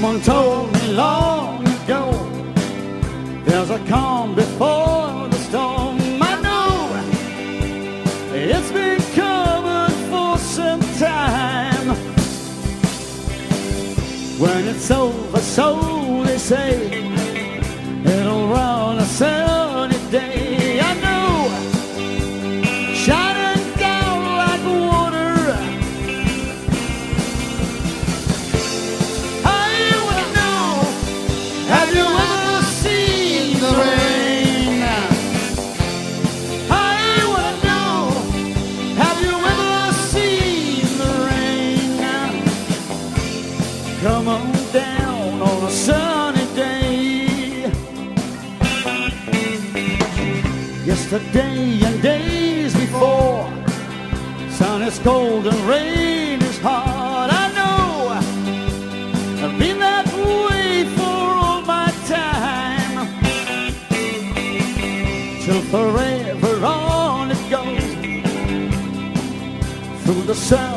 Someone told me long ago, there's a calm before the storm. I know it's been coming for some time. When it's over, so they say, it'll run a sunny day. I know, shining down like water. I wanna know, have you ever seen the rain? I wanna know, have you ever seen the rain? Come on down on a sunny day. Yesterday and days before, sun is cold and rain is hard. I know, I've been that way for all my time. Till forever on it goes, through the sun